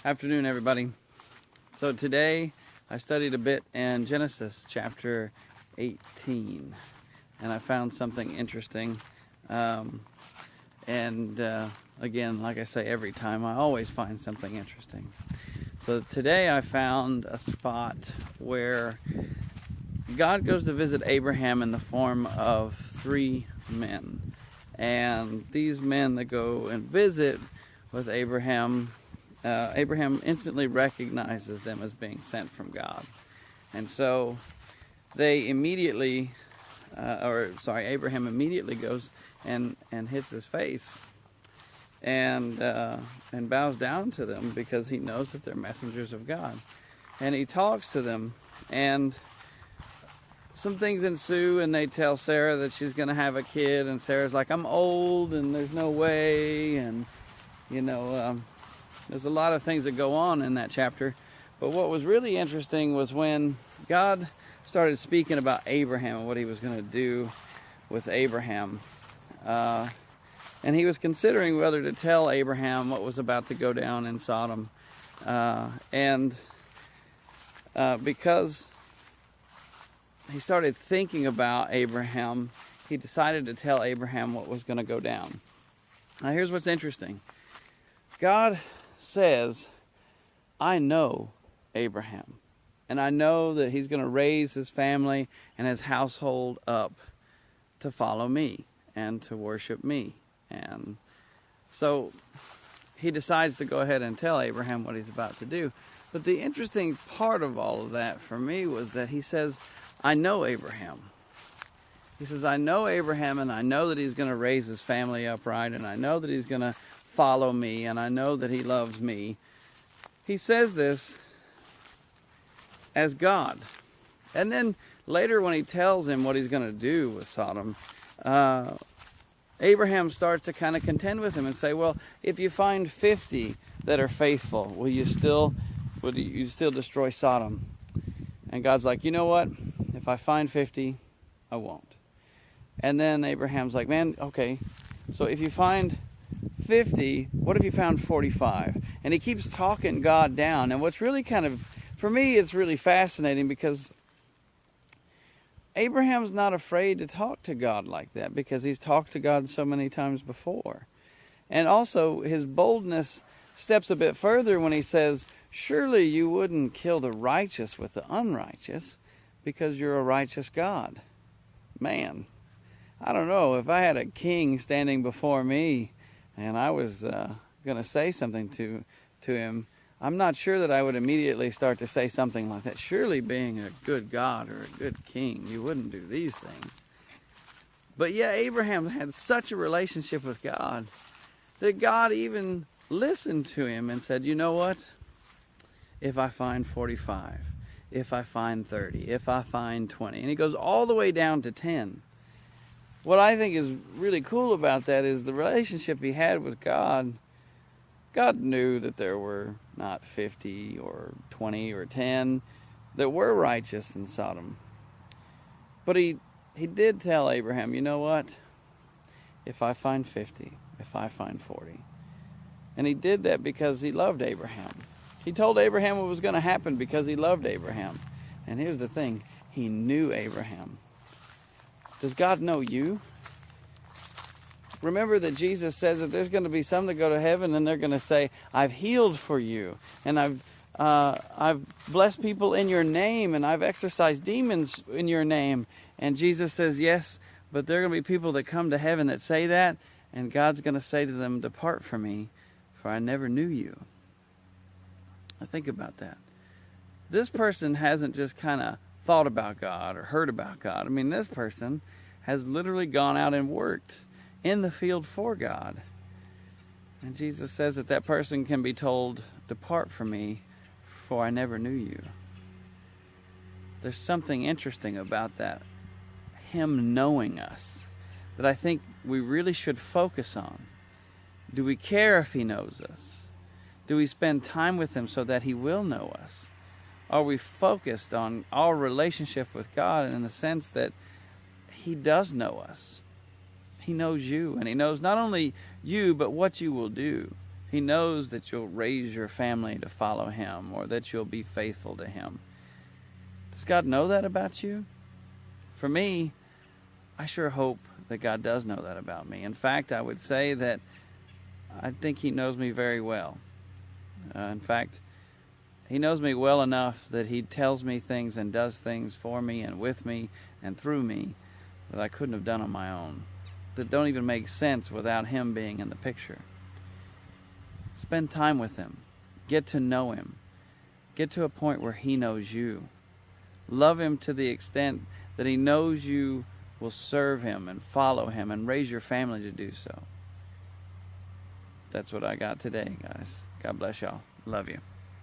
Afternoon, everybody. So today I studied a bit in Genesis chapter 18, and I found something interesting. Again, like I say every time, I always find something interesting. So today I found a spot where God goes to visit Abraham in the form of 3 men. And these men that go and visit with Abraham, Abraham instantly recognizes them as being sent from God. And so they immediately, Abraham immediately goes and hits his face and bows down to them because he knows that they're messengers of God. And he talks to them, and some things ensue, and they tell Sarah that she's going to have a kid, and Sarah's like, I'm old and there's no way, and there's a lot of things that go on in that chapter. But what was really interesting was when God started speaking about Abraham and what he was going to do with Abraham. And he was considering whether to tell Abraham what was about to go down in Sodom. Because he started thinking about Abraham, he decided to tell Abraham what was going to go down. Now here's what's interesting. God says, I know Abraham, and I know that he's going to raise his family and his household up to follow me and to worship me. And so he decides to go ahead and tell Abraham what he's about to do. But the interesting part of all of that for me was that he says, I know Abraham. He says, I know Abraham, and I know that he's going to raise his family upright, and I know that he's going to follow me, and I know that he loves me. He says this as God. And then later when he tells him what he's going to do with Sodom, Abraham starts to kind of contend with him and say, well, if you find 50 that are faithful, will you still destroy Sodom? And God's like, you know what? If I find 50, I won't. And then Abraham's like, man, okay, so if you find 50, what if you found 45? And he keeps talking God down. And what's really for me, it's really fascinating because Abraham's not afraid to talk to God like that because he's talked to God so many times before. And also, his boldness steps a bit further when he says, surely you wouldn't kill the righteous with the unrighteous because you're a righteous God. Man, I don't know, if I had a king standing before me and I was going to say something to him, I'm not sure that I would immediately start to say something like that. Surely being a good God or a good king, you wouldn't do these things. But yeah, Abraham had such a relationship with God that God even listened to him and said, you know what? If I find 45, if I find 30, if I find 20, and he goes all the way down to 10. What I think is really cool about that is the relationship he had with God. God knew that there were not 50 or 20 or 10 that were righteous in Sodom. But he did tell Abraham, you know what? If I find 50, if I find 40. And he did that because he loved Abraham. He told Abraham what was going to happen because he loved Abraham. And here's the thing, he knew Abraham. Does God know you? Remember that Jesus says that there's going to be some that go to heaven and they're going to say, I've healed for you, and I've blessed people in your name, and I've exorcised demons in your name. And Jesus says, yes, but there are going to be people that come to heaven that say that, and God's going to say to them, depart from me, for I never knew you. Now think about that. This person hasn't just kind of thought about God or heard about God. I mean, this person has literally gone out and worked in the field for God. And Jesus says that that person can be told, depart from me, for I never knew you. There's something interesting about that, him knowing us, that I think we really should focus on. Do we care if he knows us? Do we spend time with him so that he will know us? Are we focused on our relationship with God in the sense that he does know us? He knows you, and he knows not only you, but what you will do. He knows that you'll raise your family to follow Him, or that you'll be faithful to Him. Does God know that about you? For me, I sure hope that God does know that about me. In fact, I would say that I think He knows me very well. In fact, He knows me well enough that He tells me things and does things for me and with me and through me that I couldn't have done on my own, that don't even make sense without Him being in the picture. Spend time with Him. Get to know Him. Get to a point where He knows you. Love Him to the extent that He knows you will serve Him and follow Him and raise your family to do so. That's what I got today, guys. God bless y'all. Love you.